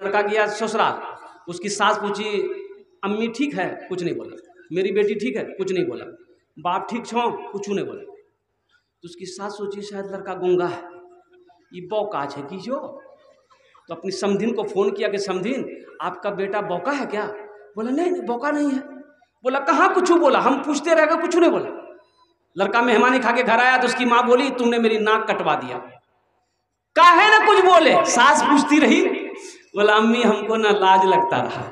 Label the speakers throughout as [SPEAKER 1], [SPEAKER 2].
[SPEAKER 1] लड़का गया ससुराल, उसकी सास पूछी अम्मी ठीक है, कुछ नहीं बोला। मेरी बेटी ठीक है, कुछ नहीं बोला। बाप ठीक छो, कुछ नहीं बोला। तो उसकी सास सोची शायद लड़का गूंगा है, ये बौका है कि जो। तो अपनी समधिन को फोन किया कि समधिन आपका बेटा बौका है क्या? बोला नहीं नहीं बौका नहीं है। बोला कहाँ कुछ बोला, हम पूछते रहेगा, कुछ नहीं बोला। लड़का मेहमानी खा के घर आया तो उसकी माँ बोली तुमने मेरी नाक कटवा दिया। काहे ना कुछ बोले, सास पूछती रही। बोला अम्मी हमको ना लाज लगता रहा,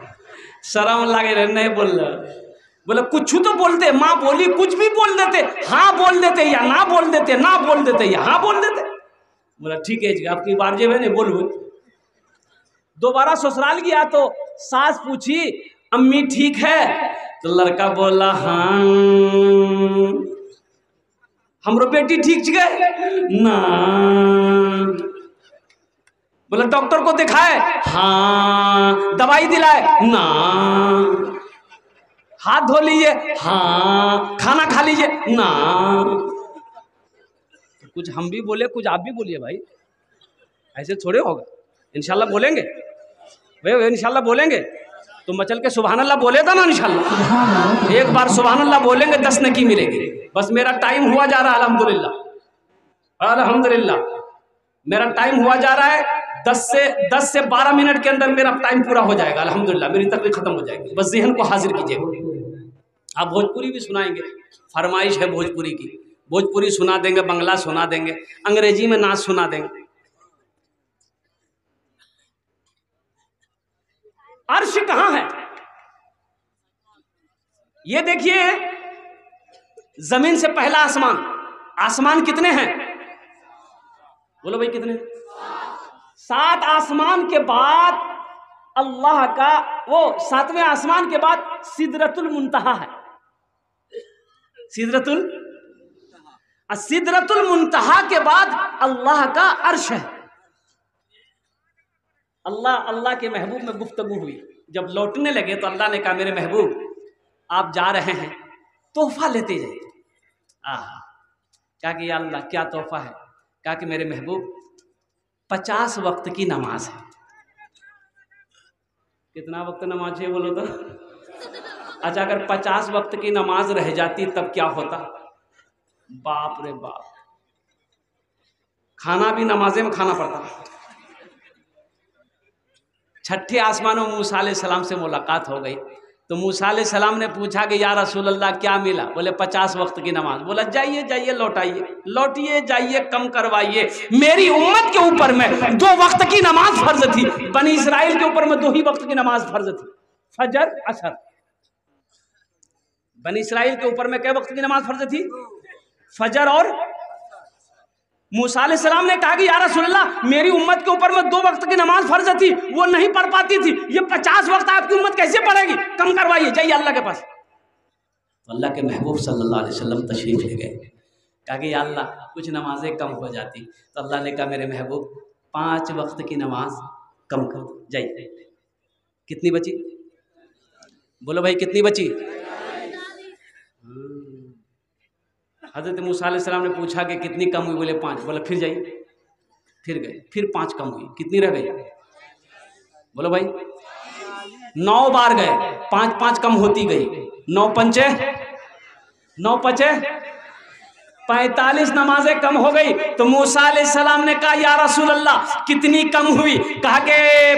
[SPEAKER 1] शर्म लगे रहे, नहीं बोल रहे। बोला कुछ तो बोलते, माँ बोली कुछ भी बोल देते, हाँ बोल देते या ना बोल देते, ना बोल देते या हाँ बोल देते। बोला ठीक है आपकी बार जे नहीं बोलू। दोबारा ससुराल गया तो सास पूछी अम्मी ठीक है? तो लड़का बोला हाँ। हमरो बेटी ठीक गए ना। बोला डॉक्टर को दिखाए? हाँ। दवाई दिलाए? ना। हाथ धो लीजिए? हाँ। खाना खा लीजिए? ना। कुछ हम भी बोले, कुछ आप भी बोलिए भाई, ऐसे थोड़े होगा। इंशाल्लाह बोलेंगे भाई, इंशाल्लाह बोलेंगे तो मचल के सुभान अल्लाह बोले था ना। इंशाल्लाह एक बार सुभान अल्लाह बोलेंगे 10 नेकी मिलेगी। बस मेरा टाइम हुआ जा रहा है, अल्हम्दुलिल्लाह अल्हम्दुलिल्लाह मेरा टाइम हुआ जा रहा है। 10 से 12 मिनट के अंदर मेरा टाइम पूरा हो जाएगा अल्हम्दुलिल्लाह, मेरी तकलीफ खत्म हो जाएगी। बस ज़हन को हाजिर कीजिएगा। आप भोजपुरी भी सुनाएंगे, फरमाइश है भोजपुरी की, भोजपुरी सुना देंगे, बंगला सुना देंगे, अंग्रेजी में नाच सुना देंगे। अर्श कहाँ है? ये देखिए जमीन से पहला आसमान, आसमान कितने हैं? बोलो भाई कितने? 7 आसमान के बाद अल्लाह का वो 7वें आसमान के बाद सिदरतुल मुंतहा है। सिदरतुल मुंतहा के बाद अल्लाह का अर्श है। अल्लाह के महबूब में गुफ्तगू हुई। जब लौटने लगे तो अल्लाह ने कहा मेरे महबूब आप जा रहे हैं, तोहफा लेते जाइए। क्या कि या अल्लाह क्या तोहफा है? कहा कि मेरे महबूब 50 वक्त की नमाज है। कितना वक्त नमाज है बोलो तो? अच्छा अगर 50 वक्त की नमाज रह जाती तब क्या होता? बाप रे बाप, खाना भी नमाजे में खाना पड़ता। छठे आसमानों में मूसा अलैहिस्सलाम से मुलाकात हो गई तो मूसा अलैहिस्सलाम ने पूछा कि या रसूल अल्लाह क्या मिला? बोले 50 वक्त की नमाज। बोला जाइए जाइए लौटाइए, लौटिए जाइए, कम करवाइए। मेरी उम्मत के ऊपर में 2 वक्त की नमाज फर्ज थी, बनी इसराइल के ऊपर में 2 ही वक्त की नमाज फर्ज थी, फजर असर। बनी इसराइल के ऊपर में कै वक्त की नमाज फर्ज थी? फजर और। मूसा अलैहिस्सलाम ने कहा कि या रसूल अल्लाह मेरी उम्मत के ऊपर में 2 वक्त की नमाज फर्ज थी, वो नहीं पढ़ पाती थी, ये 50 वक्त आपकी उम्मत कैसे पढ़ेगी? कम करवाइए, जाइए अल्लाह के पास। तो अल्लाह के महबूब सल्लल्लाहु अलैहि वसल्लम तशरीफ ले गए। कहा कि या अल्लाह कुछ नमाजें कम हो जाती। तो अल्लाह ने कहा मेरे महबूब 5 वक्त की नमाज कम कर दो, जाइए। कितनी बची? बोलो भाई कितनी बची? हज़रत मूसा अलैहिस्सलाम ने पूछा कि कितनी कम हुई? बोले 5। बोला फिर जाइए, फिर गए, फिर 5 कम हुई, कितनी रह गई? बोलो भाई 9 बार गए, 5 कम होती गई, 9 पंचे 9 पचे 45 नमाजें कम हो गई। तो मूसा अलैहिस्सलाम ने कहा या रसूल अल्लाह कितनी कम हुई? कहा कि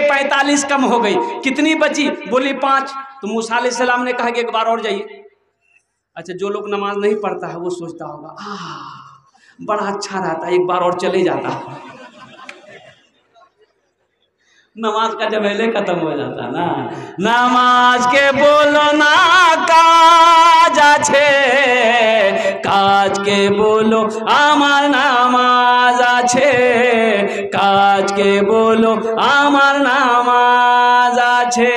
[SPEAKER 1] 45 कम हो गई, कितनी बची? बोली 5। तो मूसा अलैहिस्सलाम ने कहा कि एक बार और जाइए। अच्छा जो लोग नमाज नहीं पढ़ता है वो सोचता होगा बड़ा अच्छा रहता, एक बार और चले जाता, नमाज का झमेले खत्म हो जाता ना। नमाज के बोलो ना काज आछे, काज के बोलो आमार नामाज आछे, काज के बोलो आमार नामाज आछे।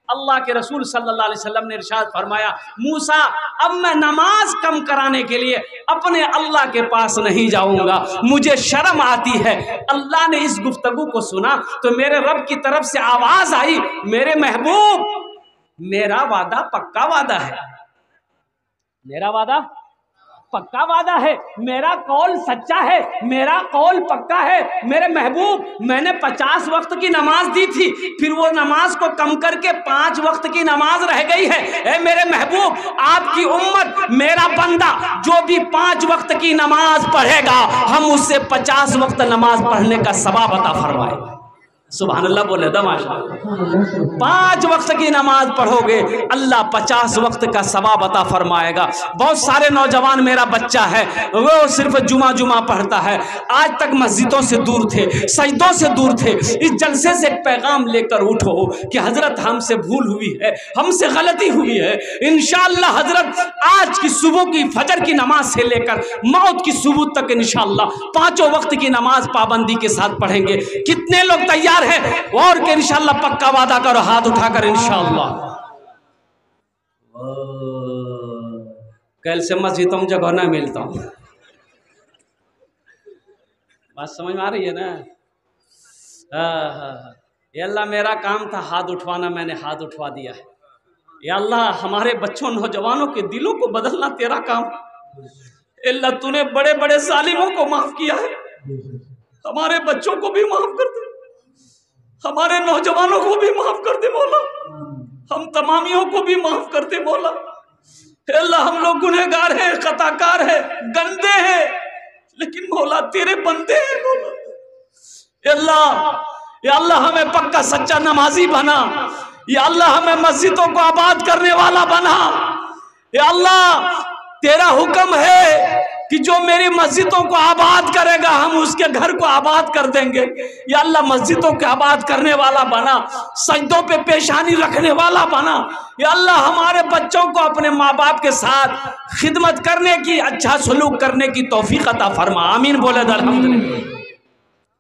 [SPEAKER 1] अल्लाह के रसूल सल्लल्लाहु अलैहि वसल्लम ने इरशाद फरमाया मूसा अब मैं नमाज कम कराने के लिए अपने अल्लाह के पास नहीं जाऊंगा, मुझे शर्म आती है। अल्लाह ने इस गुफ्तगू को सुना तो मेरे रब की तरफ से आवाज आई मेरे महबूब मेरा वादा पक्का वादा है, मेरा वादा पक्का वादा है, मेरा कौल सच्चा है, मेरा कौल पक्का है। मेरे महबूब, मैंने 50 वक्त की नमाज दी थी, फिर वो नमाज को कम करके 5 वक्त की नमाज रह गई है। ए मेरे महबूब, आपकी उम्मत, मेरा बंदा जो भी 5 वक्त की नमाज पढ़ेगा, हम उससे 50 वक्त नमाज पढ़ने का सवाब अता फरमाएगा। सुभान अल्लाह बोले दमाशा। 5 वक्त की नमाज पढ़ोगे, अल्लाह 50 वक्त का सवाब अता फरमाएगा। बहुत सारे नौजवान, मेरा बच्चा है वो सिर्फ जुमा पढ़ता है, आज तक मस्जिदों से दूर थे, सजदों से दूर थे। इस जलसे से एक पैगाम लेकर उठो कि हजरत हमसे भूल हुई है, हमसे गलती हुई है। इंशाअल्लाह हजरत आज की सुबह की फजर की नमाज से लेकर मौत की सुबह तक इंशाअल्लाह 5 वक्त की नमाज पाबंदी के साथ पढ़ेंगे। कितने लोग तैयार है? और के इंशाअल्लाह पक्का वादा करो, हाथ उठाकर इंशाअल्लाह। कल से मस्जिदों में जगह ना मिलता हूं। बात समझ में आ रही है ना? ये अल्लाह मेरा काम था हाथ उठवाना, मैंने हाथ उठवा दिया है। या अल्लाह हमारे बच्चों नौजवानों के दिलों को बदलना तेरा काम। अल्लाह तूने बड़े बड़े जालिमों को माफ किया है, हमारे बच्चों को भी माफ कर दे, हमारे नौजवानों को भी माफ कर दे मौला, हम तमामियों को भी माफ कर दे मौला। अल्लाह हम लोग गुनहगार हैं, खताकार हैं, गंदे हैं, लेकिन मौला तेरे बंदे हैं मौला। अल्लाह या अल्लाह हमें पक्का सच्चा नमाजी बना, या अल्लाह हमें मस्जिदों को आबाद करने वाला बना। या अल्लाह तेरा हुक्म है कि जो मेरी मस्जिदों को आबाद करेगा हम उसके घर को आबाद कर देंगे। या अल्लाह मस्जिदों को आबाद करने वाला बना, सजदों पे पेशानी रखने वाला बना। या अल्लाह हमारे बच्चों को अपने माँ बाप के साथ खिदमत करने की, अच्छा सलूक करने की तौफीक अता फरमा। आमीन बोले अल्हम्दुलिल्लाह।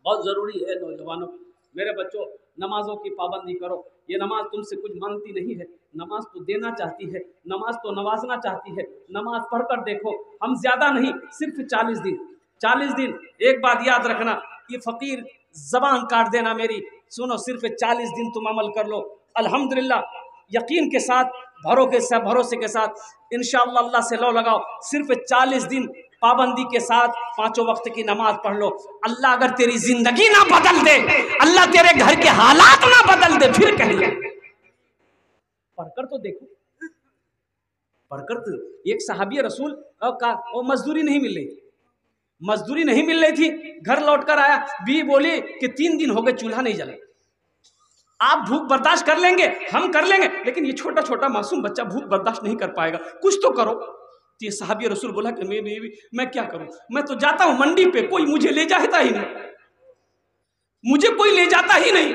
[SPEAKER 1] बहुत ज़रूरी है नौजवानों, मेरे बच्चों, नमाजों की पाबंदी करो। ये नमाज तुमसे कुछ मांगती नहीं है, नमाज तो देना चाहती है, नमाज तो नवाजना चाहती है। नमाज पढ़कर देखो, हम ज़्यादा नहीं, सिर्फ 40 दिन। 40 दिन, एक बात याद रखना, ये फ़कीर ज़बान काट देना मेरी, सुनो, सिर्फ 40 दिन तुम अमल कर लो, अल्हम्दुलिल्लाह, यकीन के साथ, भरोसे के साथ इंशाअल्लाह अल्लाह से लो लगाओ। सिर्फ 40 दिन पाबंदी के साथ 5 वक्त की नमाज पढ़ लो। अल्लाह अगर तेरी जिंदगी ना बदल दे, अल्लाह तेरे घर के हालात ना बदल दे, फिर कहिए। पढ़कर तो देखो, पढ़कर तो। एक सहाबी रसूल का वो मजदूरी नहीं मिल रही थी, मजदूरी नहीं मिल रही थी, घर लौट कर आया, बीवी बोली कि 3 दिन हो गए चूल्हा नहीं जला। आप भूख बर्दाश्त कर लेंगे, हम कर लेंगे, लेकिन ये छोटा छोटा मासूम बच्चा भूख बर्दाश्त नहीं कर पाएगा, कुछ तो करो। तो ये सहाबी रसूल बोला कि मैं क्या करूं, मैं तो जाता हूं मंडी पे, कोई मुझे ले जाता ही नहीं, मुझे कोई ले जाता ही नहीं।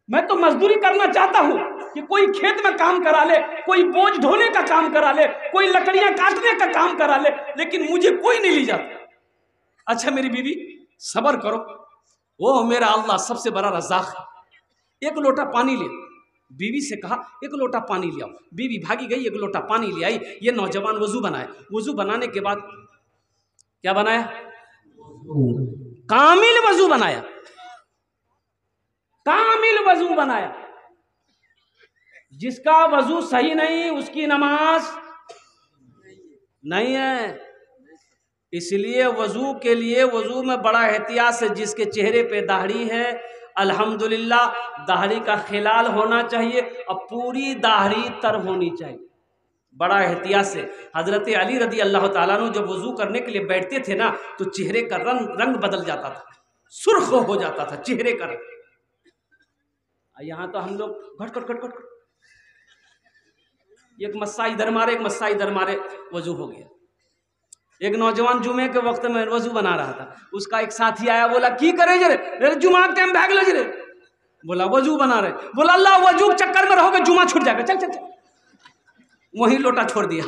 [SPEAKER 1] मैं तो मजदूरी करना चाहता हूं कि कोई खेत में काम करा ले, कोई बोझ ढोने का काम करा ले, कोई लकड़ियां काटने का काम करा ले, लेकिन मुझे कोई नहीं ले जाता। अच्छा मेरी बीवी, सब्र करो, वो मेरा अल्लाह सबसे बड़ा रज़ाक है। एक लोटा पानी ले, बीवी से कहा एक लोटा पानी ले आओ। बीवी भागी गई, एक लोटा पानी ले आई। ये नौजवान वजू बनाए, वजू बनाने के बाद क्या बनाया? कामिल वजू बनाया, कामिल वजू बनाया। जिसका वजू सही नहीं उसकी नमाज नहीं है। इसलिए वजू के लिए वजू में बड़ा एहतियात से, जिसके चेहरे पे दाढ़ी है अल्हम्दुलिल्लाह दाढ़ी का खिलाल होना चाहिए और पूरी दाढ़ी तर होनी चाहिए, बड़ा एहतियात से। हजरत अली रदी अल्लाह ताला अन्हु जब वजू करने के लिए बैठते थे ना, तो चेहरे का रंग बदल जाता था, सुर्ख हो जाता था चेहरे का रंग। यहाँ तो हम लोग घट घट घट घट, एक मस्सा इधर मारे, एक मस्सा इधर मारे, वजू हो गया। एक नौजवान जुमे के वक्त में वजू बना रहा था, उसका एक साथी आया, बोला की करे जरे, जुमा के टाइम भाग लो जरे। बोला वजू बना रहे, बोला अल्लाह वजू के चक्कर में रहोगे जुमा छूट जाएगा, चल चल चल। वही लोटा छोड़ दिया,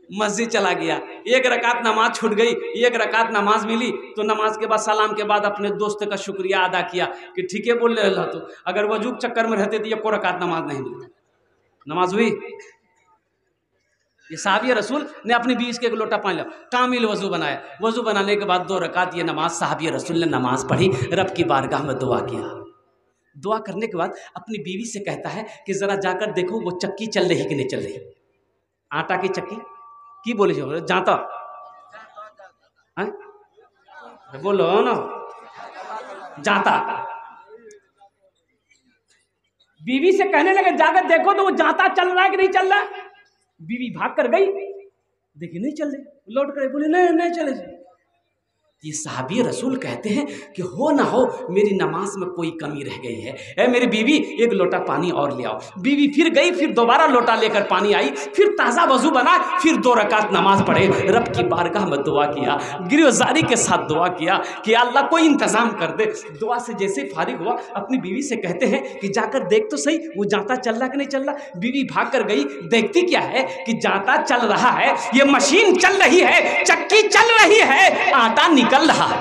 [SPEAKER 1] मस्जिद चला गया। एक रकात नमाज छूट गई, एक रकात नमाज मिली, तो नमाज के बाद सलाम के बाद अपने दोस्त का शुक्रिया अदा किया कि ठीक है बोल रहे तो, अगर वजू के चक्कर में रहते तो ये कोई रकात नमाज नहीं मिलती। नमाज हुई। ये साहबी रसूल ने अपनी बीवी के एक लोटा पानी लिया, कामिल वजू बनाया। वजू बनाने के बाद 2 रकात ये नमाज साहबी रसूल ने नमाज पढ़ी, रब की बारगाह में दुआ किया। दुआ करने के बाद अपनी बीवी से कहता है कि ज़रा जाकर देखो वो चक्की चल रही कि नहीं चल रही, आटा की चक्की की बोले जाता है? बोलो ना, जाता। बीवी से कहने लगे जाकर देखो तो वो जाता चल रहा है कि नहीं चल रहा। बीवी भाग कर गई, देखी नहीं चल रही, लौट कर बोले नहीं नहीं चले। ये साहबी रसूल कहते हैं कि हो ना हो मेरी नमाज में कोई कमी रह गई है, ए मेरी बीवी एक लोटा पानी और ले आओ। बीवी फिर गई, फिर दोबारा लोटा लेकर पानी आई, फिर ताज़ा वजू बना, फिर 2 रकात नमाज पढ़े, रब की बारगाह में दुआ किया, गिरफ्तारी के साथ दुआ किया कि अल्लाह कोई इंतज़ाम कर दे। दुआ से जैसे फारिग हुआ अपनी बीवी से कहते हैं कि जाकर देख तो सही वो जाता चल रहा कि नहीं चल रहा। बीवी भाग कर गई, देखती क्या है कि जाता चल रहा है, ये मशीन चल रही है, चक्की चल रही है, आटा निकल रहा है।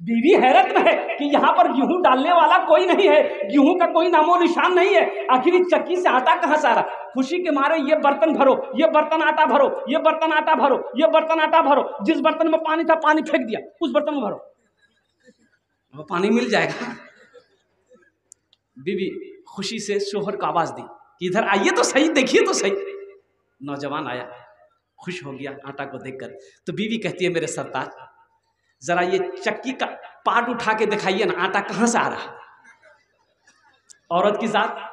[SPEAKER 1] बीवी हैरत में है कि यहाँ पर गेहूं डालने वाला कोई नहीं है, गेहूं का कोई नामो निशान नहीं है, आखिर इस चक्की से आटा कहाँ से आ रहा। खुशी के मारे ये बर्तन भरो, ये बर्तन आटा भरो, ये बर्तन आटा भरो, ये बर्तन आटा भरो, जिस बर्तन में पानी था पानी फेंक दिया, उस बर्तन में भरो, वो पानी मिल जाएगा। बीवी खुशी से शोहर को आवाज दी कि इधर आइए तो सही, देखिए तो सही। नौजवान आया, खुश हो गया आटा को देखकर। तो बीवी कहती है मेरे सरताज जरा ये चक्की का पार्ट उठा के दिखाइए ना, आटा कहाँ से आ रहा। औरत की जात